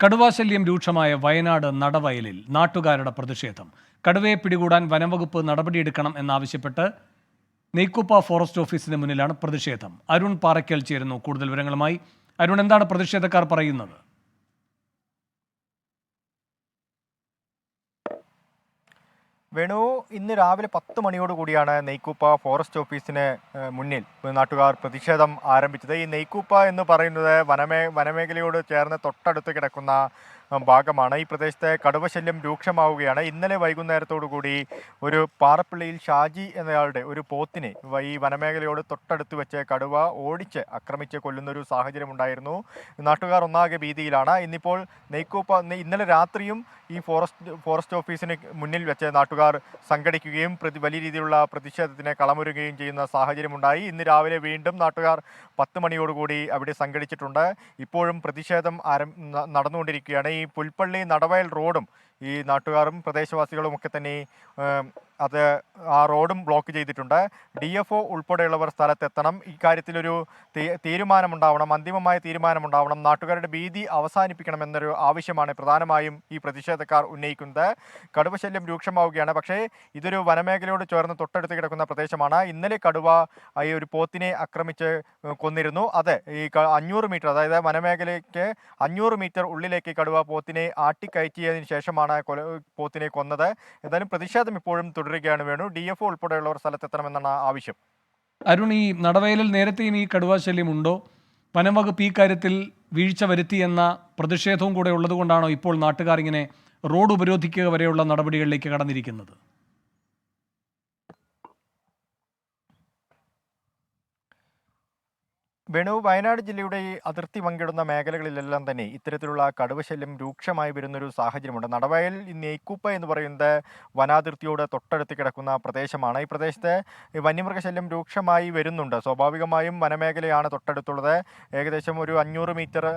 കടുവാശല്യം രൂക്ഷമായ വയനാട് നടവയലിൽ നാട്ടുകാരുടെ പ്രതിഷേധം. കടുവയെ പിടികൂടാൻ വനംവകുപ്പ് നടപടിയെടുക്കണം എന്നാവശ്യപ്പെട്ട് നെയ്ക്കുപ്പ ഫോറസ്റ്റ് ഓഫീസിന് മുന്നിലാണ് പ്രതിഷേധം. അരുൺ പാറയ്ക്കൽ ചേരുന്നു കൂടുതൽ വിവരങ്ങളുമായി. അരുൺ, എന്താണ് പ്രതിഷേധക്കാർ പറയുന്നത്? വേണു, ഇന്ന് രാവിലെ 10 മണിയോടുകൂടിയാണ് നെയ്ക്കുപ്പ ഫോറസ്റ്റ് ഓഫീസിന് മുന്നിൽ നാട്ടുകാർ പ്രതിഷേധം ആരംഭിച്ചത്. ഈ നെയ്ക്കുപ്പ എന്ന് പറയുന്നത് വനമേഖലയോട് ചേർന്ന് തൊട്ടടുത്ത് കിടക്കുന്ന ഭാഗമാണ്. ഈ പ്രദേശത്തെ കടുവശല്യം രൂക്ഷമാവുകയാണ്. ഇന്നലെ വൈകുന്നേരത്തോടുകൂടി ഒരു പാറപ്പള്ളിയിൽ ഷാജി എന്നയാളുടെ ഒരു പോത്തിനെ ഈ വനമേഖലയോട് തൊട്ടടുത്ത് വെച്ച് കടുവ ഓടിച്ച് ആക്രമിച്ച് കൊല്ലുന്നൊരു സാഹചര്യമുണ്ടായിരുന്നു. നാട്ടുകാർ ഒന്നാകെ ഭീതിയിലാണ്. ഇന്നിപ്പോൾ ഇന്നലെ രാത്രിയും ഈ ഫോറസ്റ്റ് ഓഫീസിന് മുന്നിൽ വെച്ച് നാട്ടുകാർ സംഘടിക്കുകയും വലിയ രീതിയിലുള്ള പ്രതിഷേധത്തിന് കളമൊരുങ്ങുകയും ചെയ്യുന്ന സാഹചര്യമുണ്ടായി. ഇന്ന് രാവിലെ വീണ്ടും നാട്ടുകാർ 10 മണിയോടുകൂടി അവിടെ സംഘടിച്ചിട്ടുണ്ട്. ഇപ്പോഴും പ്രതിഷേധം നടന്നുകൊണ്ടിരിക്കുകയാണ്. ഈ പുൽപ്പള്ളി നടവയൽ റോഡും ഈ നാട്ടുകാരും പ്രദേശവാസികളും ഒക്കെ തന്നെ ആ റോഡും ബ്ലോക്ക് ചെയ്തിട്ടുണ്ട്. DFO ഉൾപ്പെടെയുള്ളവർ സ്ഥലത്തെത്തണം. ഇക്കാര്യത്തിലൊരു തീരുമാനമുണ്ടാവണം, അന്തിമമായ തീരുമാനമുണ്ടാവണം. നാട്ടുകാരുടെ ഭീതി അവസാനിപ്പിക്കണമെന്നൊരു ആവശ്യമാണ് പ്രധാനമായും ഈ പ്രതിഷേധക്കാർ ഉന്നയിക്കുന്നത്. കടുവശല്യം രൂക്ഷമാവുകയാണ്. പക്ഷേ ഇതൊരു വനമേഖലയോട് ചേർന്ന് തൊട്ടടുത്ത് കിടക്കുന്ന പ്രദേശമാണ്. ഇന്നലെ കടുവ ഈ ഒരു പോത്തിനെ ആക്രമിച്ച് കൊന്നിരുന്നു. അത് ഈ 500 മീറ്റർ, അതായത് വനമേഖലയ്ക്ക് 500 മീറ്റർ ഉള്ളിലേക്ക് കടുവ പോത്തിനെ ആട്ടിക്കയറ്റിയതിന് ശേഷമാണ് പോത്തിനെ കൊന്നത്. എന്തായാലും പ്രതിഷേധം ഇപ്പോഴും തുടരുകയാണ്. വേണു, DFO ഉൾപ്പെടെയുള്ളവർ സ്ഥലത്തെത്തണമെന്നാണ് ആവശ്യം. അരുൺ, ഈ നടവയലിൽ നേരത്തെയും ഈ കടുവാശല്യം ഉണ്ടോ? വനംവകുപ്പ് ഈ കാര്യത്തിൽ വീഴ്ച വരുത്തി എന്ന പ്രതിഷേധവും കൂടെ ഉള്ളതുകൊണ്ടാണോ ഇപ്പോൾ നാട്ടുകാർ ഇങ്ങനെ റോഡ് ഉപരോധിക്കുക വരെയുള്ള നടപടികളിലേക്ക് കടന്നിരിക്കുന്നത്? വേണു, വയനാട് ജില്ലയുടെ ഈ അതിർത്തി പങ്കിടുന്ന മേഖലകളിലെല്ലാം തന്നെ ഇത്തരത്തിലുള്ള കടുവശല്യം രൂക്ഷമായി വരുന്നൊരു സാഹചര്യമുണ്ട്. നടവയൽ നെയ്ക്കുപ്പ എന്ന് പറയുന്നത് വനാതിർത്തിയോട് തൊട്ടടുത്ത് കിടക്കുന്ന പ്രദേശമാണ്. ഈ പ്രദേശത്തെ വന്യമൃഗശല്യം രൂക്ഷമായി വരുന്നുണ്ട്. സ്വാഭാവികമായും വനമേഖലയാണ് തൊട്ടടുത്തുള്ളത്. ഏകദേശം ഒരു 500 മീറ്റർ,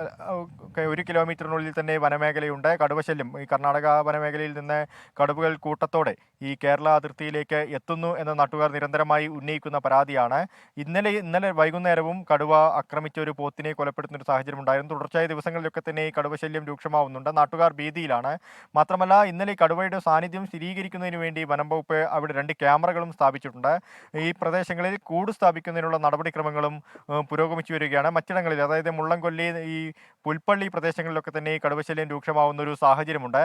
1 കിലോമീറ്ററിനുള്ളിൽ തന്നെ വനമേഖലയുണ്ട്. കടുവശല്യം ഈ കർണാടക വനമേഖലയിൽ നിന്ന് കടുവകൾ കൂട്ടത്തോടെ ഈ കേരള അതിർത്തിയിലേക്ക് എത്തുന്നു എന്ന നാട്ടുകാർ നിരന്തരമായി ഉന്നയിക്കുന്ന പരാതിയാണ്. ഇന്നലെ വൈകുന്നേരവും കടുവ ആക്രമിച്ച ഒരു പോത്തിനെ കൊലപ്പെടുത്തുന്ന ഒരു സാഹചര്യം ഉണ്ടായിരുന്നു. തുടർച്ചയായ ദിവസങ്ങളിലൊക്കെ തന്നെ ഈ കടുവശല്യം രൂക്ഷമാവുന്നുണ്ട്. നാട്ടുകാർ ഭീതിയിലാണ്. മാത്രമല്ല, ഇന്നലെ കടുവയുടെ സാന്നിധ്യം സ്ഥിരീകരിക്കുന്നതിന് വേണ്ടി വനം വകുപ്പ് അവിടെ 2 ക്യാമറകളും സ്ഥാപിച്ചിട്ടുണ്ട്. ഈ പ്രദേശങ്ങളിൽ കൂട് സ്ഥാപിക്കുന്നതിനുള്ള നടപടിക്രമങ്ങളും പുരോഗമിച്ചു വരികയാണ്. മറ്റിടങ്ങളിൽ, അതായത് മുള്ളംകൊല്ലി, ഈ പുൽപ്പള്ളി പ്രദേശങ്ങളിലൊക്കെ തന്നെ ഈ കടുവശല്യം രൂക്ഷമാവുന്ന ഒരു സാഹചര്യമുണ്ട്.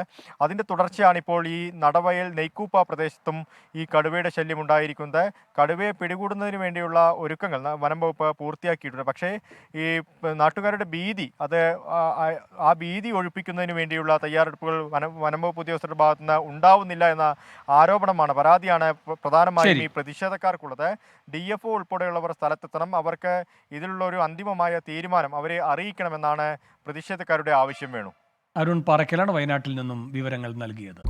അതിൻ്റെ തുടർച്ചയാണ് ഇപ്പോൾ ഈ നടവയൽ നെയ്ക്കൂപ്പ പ്രദേശത്തും ഈ കടുവയുടെ ശല്യം ഉണ്ടായിരിക്കുന്നത്. കടുവയെ പിടികൂടുന്നതിന് വേണ്ടിയുള്ള ഒരുക്കങ്ങൾ വനം വകുപ്പ് പൂർത്തിയാക്കിയിട്ടുണ്ട്. പക്ഷേ ഈ നാട്ടുകാരുടെ ഭീതി, ആ ഭീതി ഒഴിപ്പിക്കുന്നതിന് വേണ്ടിയുള്ള തയ്യാറെടുപ്പുകൾ വനം വകുപ്പ് ഉദ്യോഗസ്ഥരുടെ ഭാഗത്തു നിന്ന് ഉണ്ടാവുന്നില്ല എന്ന ആരോപണമാണ്, പരാതിയാണ് പ്രധാനമായും ഈ പ്രതിഷേധക്കാർക്കുള്ളത്. DFO ഉൾപ്പെടെയുള്ളവർ സ്ഥലത്തെത്തണം. അവർക്ക് ഇതിലുള്ള ഒരു അന്തിമമായ തീരുമാനം അവരെ അറിയിക്കണമെന്നാണ് പ്രതിഷേധക്കാരുടെ ആവശ്യം. വേണു, അരുൺ പാറയ്ക്കലാണ് വയനാട്ടിൽ നിന്നും വിവരങ്ങൾ നൽകിയത്.